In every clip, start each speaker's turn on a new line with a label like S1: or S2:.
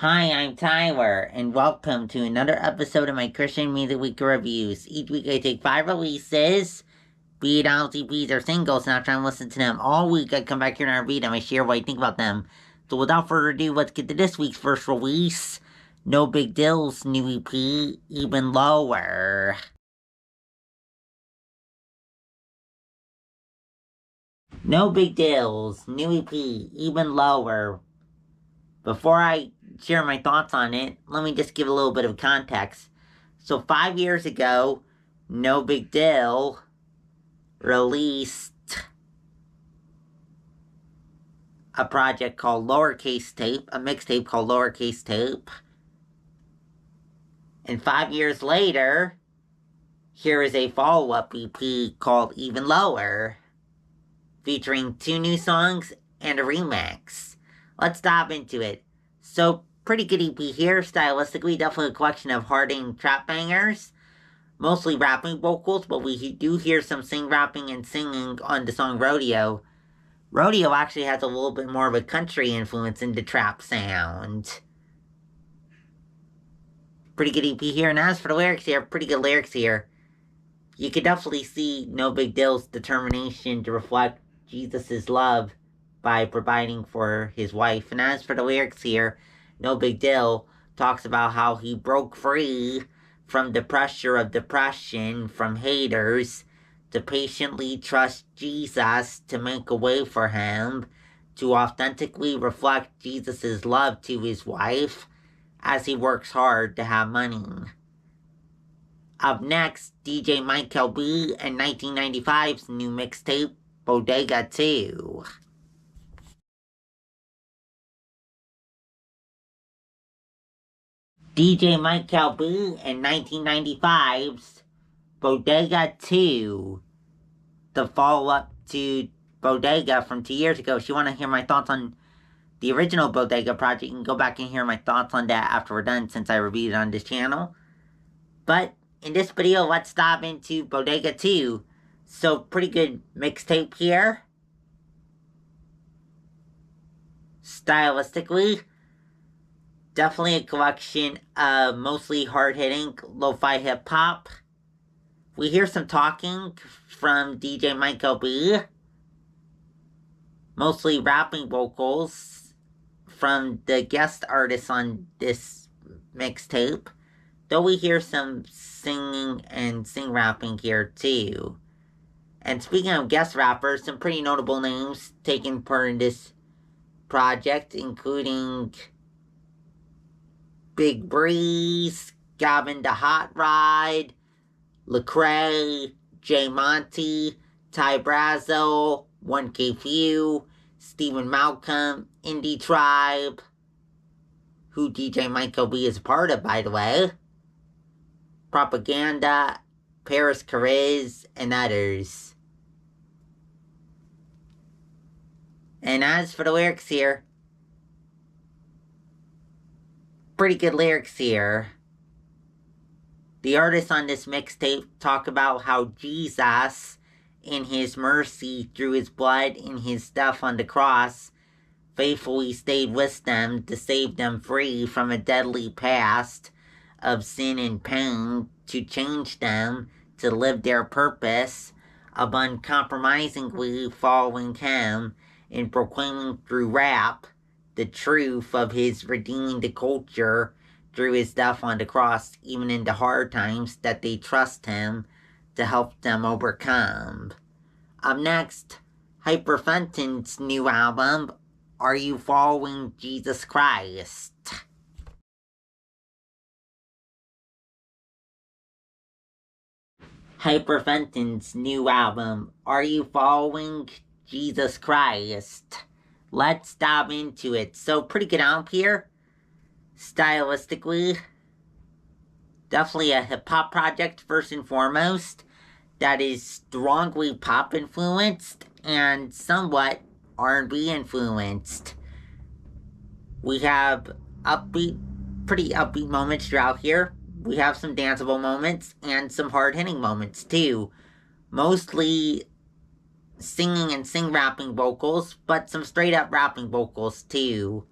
S1: Hi, I'm Tyler, and welcome to another episode of my Christian Music Week reviews. Each week I take 5 releases, be it LCPs or singles, and I try and listen to them all week. I come back here and I read them, I share what I think about them. So without further ado, let's get to this week's first release, Nobigdyl's new EP, Even Lower. Nobigdyl's new EP, Even Lower. Before I share my thoughts on it, let me just give a little bit of context. So 5 years ago, nobigdyl released a project called Lowercase Tape, a mixtape called Lowercase Tape. And 5 years later, here is a follow-up EP called Even Lower, featuring 2 new songs and a remix. Let's dive into it. So, pretty good EP here, stylistically, definitely a collection of hard-hitting trap bangers. Mostly rapping vocals, but we do hear some rapping and singing on the song Rodeo. Rodeo actually has a little bit more of a country influence in the trap sound. Pretty good EP here, and as for the lyrics here, pretty good lyrics here. You could definitely see nobigdyl's determination to reflect Jesus' love by providing for his wife. And as for the lyrics here, nobigdyl talks about how he broke free from the pressure of depression from haters to patiently trust Jesus to make a way for him, to authentically reflect Jesus' love to his wife as he works hard to have money. Up next, DJ Mykael V and 1995's new mixtape, Bodega 2. DJ Mykael V and 1995's Bodega 2, the follow-up to Bodega from 2 years ago. If you want to hear my thoughts on the original Bodega project, you can go back and hear my thoughts on that after we're done, since I reviewed it on this channel. But in this video, let's dive into Bodega 2. So, pretty good mixtape here. Stylistically, definitely a collection of mostly hard-hitting lo-fi hip-hop. We hear some talking from DJ Mykael V. Mostly rapping vocals from the guest artists on this mixtape. Though we hear some singing and sing-rapping here too. And speaking of guest rappers, some pretty notable names taking part in this project, including Big Breeze, Gavin the Hot Ride, Lecrae, Jay Monty, Ty Brazo, 1K Few, Stephen Malcolm, Indie Tribe, who DJ Mykael V is a part of, by the way, Propaganda, Paris Cariz, and others. And as for the lyrics here, pretty good lyrics here. The artists on this mixtape talk about how Jesus, in his mercy through his blood and his death on the cross, faithfully stayed with them to save them free from a deadly past of sin and pain, to change them to live their purpose of uncompromisingly following him and proclaiming through rap the truth of his redeeming the culture through his death on the cross, even in the hard times, that they trust him to help them overcome. Up next, Fenton's new album, Are You Following Jesus Christ? Fenton's new album, Are You Following Jesus Christ? Let's dive into it. So, pretty good album here. Stylistically, definitely a hip-hop project first and foremost that is strongly pop influenced and somewhat R&B influenced. We have pretty upbeat moments throughout here. We have some danceable moments and some hard-hitting moments too. Mostly singing and sing-rapping vocals, but some straight-up rapping vocals too.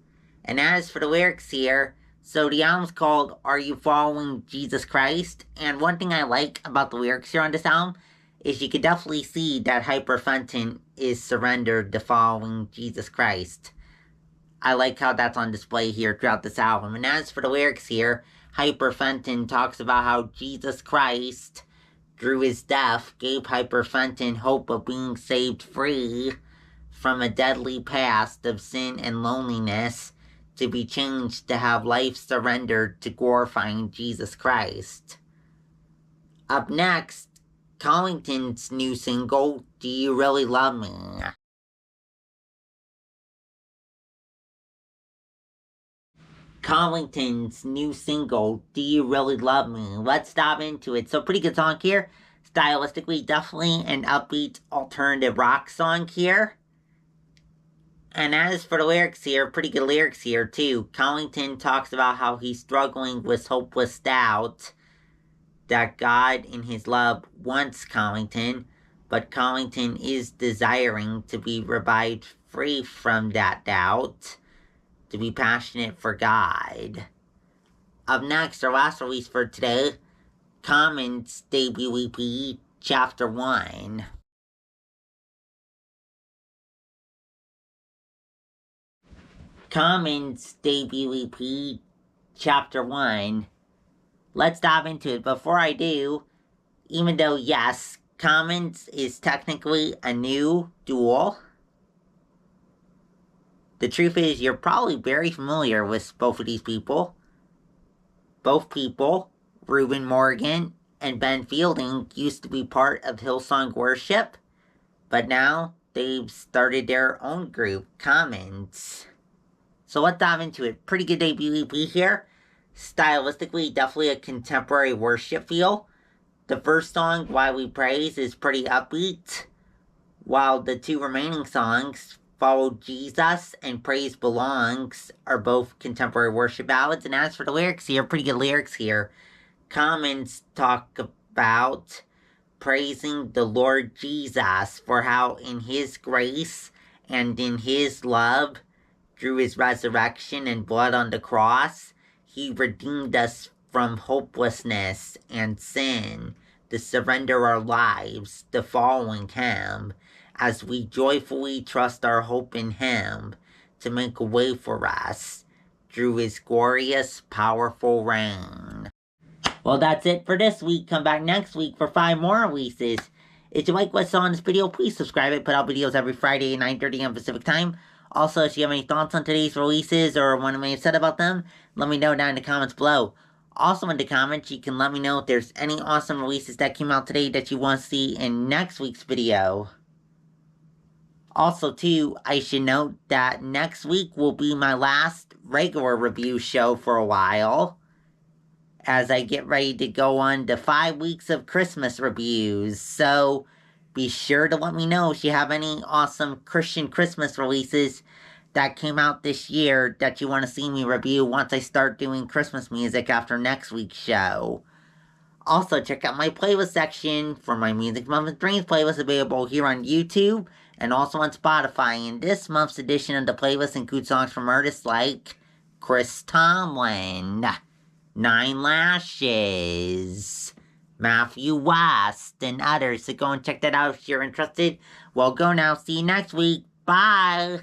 S1: And as for the lyrics here, So the album's called Are You Following Jesus Christ? And one thing I like about the lyrics here on this album is you can definitely see that Hyper Fenton is surrendered to following Jesus Christ. I like how that's on display here throughout this album. And as for the lyrics here, Hyper Fenton talks about how Jesus Christ, through his death, gave Hyper Fenton hope of being saved free from a deadly past of sin and loneliness, to be changed to have life surrendered to glorifying Jesus Christ. Up next, Collington's new single, Do You Really Love Me? Collington's new single, Do You Really Love Me? Let's dive into it. So pretty good song here. Stylistically, definitely an upbeat alternative rock song here. And as for the lyrics here, pretty good lyrics here too. Collington talks about how he's struggling with hopeless doubt, that God in his love wants Collington, but Collington is desiring to be revived free from that doubt, to be passionate for God. Up next, our last release for today, Common's debut EP, Chapter 1. Common's debut EP, Chapter 1. Let's dive into it. Before I do, even though, yes, Commons is technically a new duel, the truth is you're probably very familiar with both of these people. Both people, Reuben Morgan and Ben Fielding, used to be part of Hillsong Worship, but now they've started their own group, Commons. So let's dive into it. Pretty good debut EP here. Stylistically, definitely a contemporary worship feel. The first song, Why We Praise, is pretty upbeat, while the two remaining songs, Follow Jesus and Praise Belongs, are both contemporary worship ballads. And as for the lyrics here, pretty good lyrics here. Commons talk about praising the Lord Jesus for how in his grace and in his love, through his resurrection and blood on the cross, he redeemed us from hopelessness and sin, to surrender our lives to following him, as we joyfully trust our hope in him to make a way for us through his glorious, powerful reign. Well, that's it for this week. Come back next week for 5 more releases. If you like what I saw in this video, please subscribe. I put out videos every Friday at 9:30 a.m. Pacific Time. Also, if you have any thoughts on today's releases or what I may have said about them, let me know down in the comments below. Also in the comments, you can let me know if there's any awesome releases that came out today that you want to see in next week's video. Also, too, I should note that next week will be my last regular review show for a while, as I get ready to go on to 5 weeks of Christmas reviews. So be sure to let me know if you have any awesome Christian Christmas releases that came out this year that you want to see me review once I start doing Christmas music after next week's show. Also, check out my playlist section for my Music Month and Dreams playlist available here on YouTube and also on Spotify. And this month's edition of the playlist includes songs from artists like Christain, 9 Lashes, Matthew West, and others. So go and check that out if you're interested. Well, go now. See you next week. Bye!